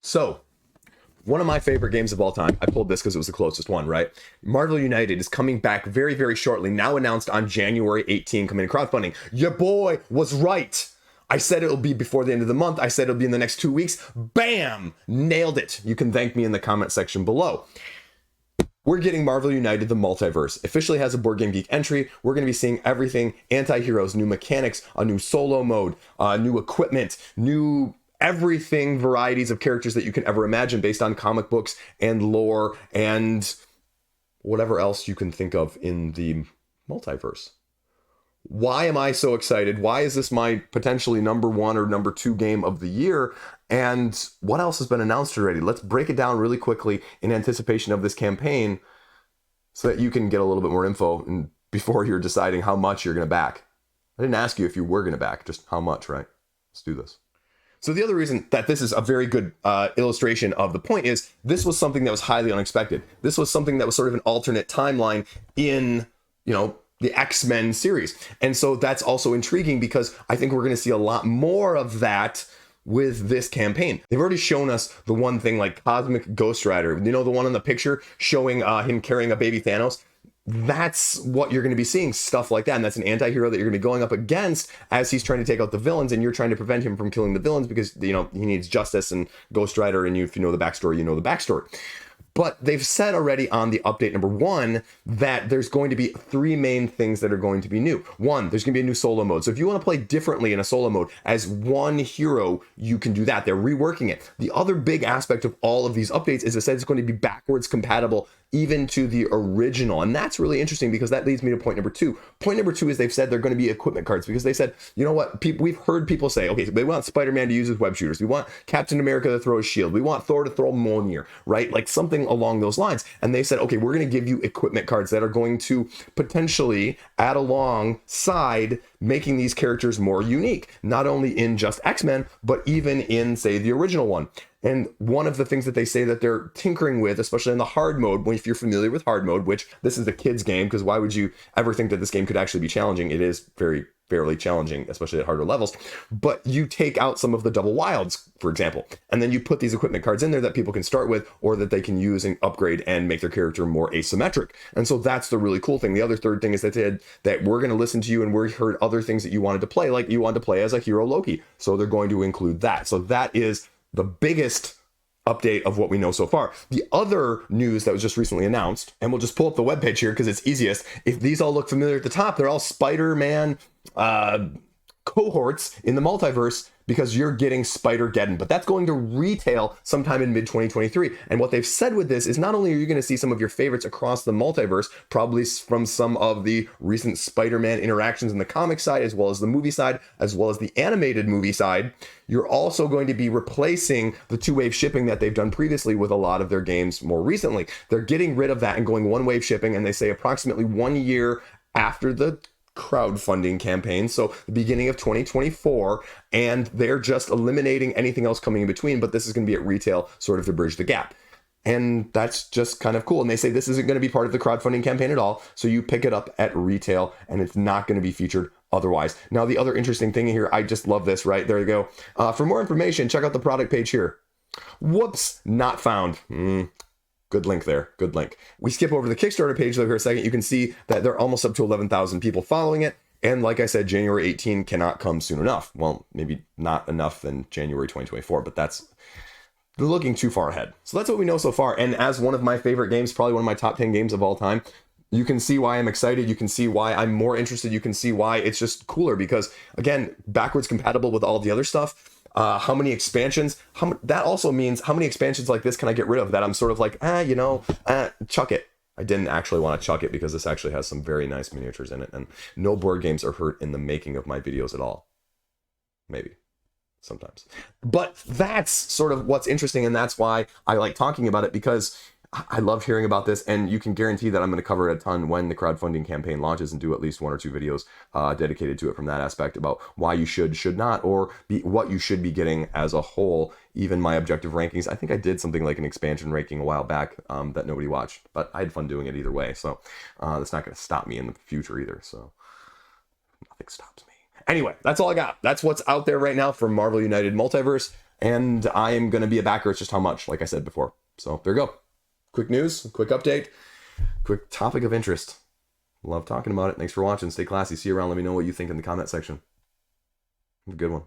So, one of my favorite games of all time, I pulled this because it was the closest one, right? Marvel United is coming back very, very shortly, now announced on January 18, coming to crowdfunding. Your boy was right. I said it'll be before the end of the month. I said it'll be in the next 2 weeks. Bam! Nailed it. You can thank me in the comment section below. We're getting Marvel United, the Multiverse. Officially has a Board Game Geek entry. We're going to be seeing everything, anti-heroes, new mechanics, a new solo mode, new equipment, new everything, varieties of characters that you can ever imagine based on comic books and lore and whatever else you can think of in the multiverse. Why am I so excited? Why is this my potentially #1 or #2 game of the year? And what else has been announced already? Let's break it down really quickly in anticipation of this campaign so that you can get a little bit more info and before you're deciding how much you're going to back. I didn't ask you if you were going to back, just how much, right? Let's do this. So the other reason that this is a very good illustration of the point is this was something that was highly unexpected. This was something that was sort of an alternate timeline in, the X-Men series. And so that's also intriguing because I think we're going to see a lot more of that with this campaign. They've already shown us the one thing like Cosmic Ghost Rider, the one in the picture showing him carrying a baby Thanos. That's what you're going to be seeing, stuff like that. And that's an anti-hero that you're going to be going up against as he's trying to take out the villains, and you're trying to prevent him from killing the villains because, he needs justice, and Ghost Rider, and if you know the backstory, you know the backstory. But they've said already on the update #1 that there's going to be 3 main things that are going to be new. 1, there's going to be a new solo mode. So if you want to play differently in a solo mode as one hero, you can do that. They're reworking it. The other big aspect of all of these updates is it says it's going to be backwards compatible even to the original. And that's really interesting because that leads me to point #2. Point #2 is they've said they're going to be equipment cards because they said, you know what, we've heard people say, okay, so they want Spider-Man to use his web shooters. We want Captain America to throw his shield. We want Thor to throw Mjolnir, right? Like something along those lines. And they said, okay, we're going to give you equipment cards that are going to potentially add alongside making these characters more unique, not only in just X-Men, but even in, say, the original one. And one of the things that they say that they're tinkering with, especially in the hard mode, if you're familiar with hard mode, which this is a kid's game, because why would you ever think that this game could actually be challenging? It is very fairly challenging, especially at harder levels. But you take out some of the double wilds, for example, and then you put these equipment cards in there that people can start with, or that they can use and upgrade and make their character more asymmetric. And so that's the really cool thing. The other third thing is that they said that we're going to listen to you, and we heard other things that you wanted to play, like you wanted to play as a hero Loki. So they're going to include that. So that is the biggest update of what we know so far. The other news that was just recently announced, and we'll just pull up the webpage here because it's easiest. If these all look familiar at the top, they're all Spider-Man cohorts in the multiverse because you're getting Spider-Geddon, but that's going to retail sometime in mid-2023. And what they've said with this is not only are you going to see some of your favorites across the multiverse, probably from some of the recent Spider-Man interactions in the comic side, as well as the movie side, as well as the animated movie side, you're also going to be replacing the 2-wave shipping that they've done previously with a lot of their games more recently. They're getting rid of that and going 1-wave shipping, and they say approximately 1 year after the crowdfunding campaign, so the beginning of 2024, and they're just eliminating anything else coming in between, but this is going to be at retail sort of to bridge the gap. And that's just kind of cool. And they say this isn't going to be part of the crowdfunding campaign at all, so you pick it up at retail and it's not going to be featured otherwise. Now, the other interesting thing here, I just love this, right? There you go. For more information, check out the product page here. Whoops, not found. Good link there. Good link. We skip over the Kickstarter page though here a second. You can see that they're almost up to 11,000 people following it. And like I said, January 18 cannot come soon enough. Well, maybe not enough than January 2024, but they're looking too far ahead. So that's what we know so far. And as one of my favorite games, probably one of my top 10 games of all time, you can see why I'm excited. You can see why I'm more interested. You can see why it's just cooler because, again, backwards compatible with all the other stuff. How many expansions? That also means how many expansions like this can I get rid of that I'm sort of like, chuck it. I didn't actually want to chuck it because this actually has some very nice miniatures in it, and no board games are hurt in the making of my videos at all. Maybe. Sometimes. But that's sort of what's interesting, and that's why I like talking about it, because I love hearing about this, and you can guarantee that I'm going to cover it a ton when the crowdfunding campaign launches and do at least 1 or 2 videos dedicated to it from that aspect about why you should not, or what you should be getting as a whole. Even my objective rankings, I think I did something like an expansion ranking a while back that nobody watched, but I had fun doing it either way. So that's not going to stop me in the future either. So nothing stops me. Anyway, that's all I got. That's what's out there right now for Marvel United Multiverse. And I am going to be a backer. It's just how much, like I said before. So there you go. Quick news, quick update, quick topic of interest. Love talking about it. Thanks for watching. Stay classy. See you around. Let me know what you think in the comment section. Have a good one.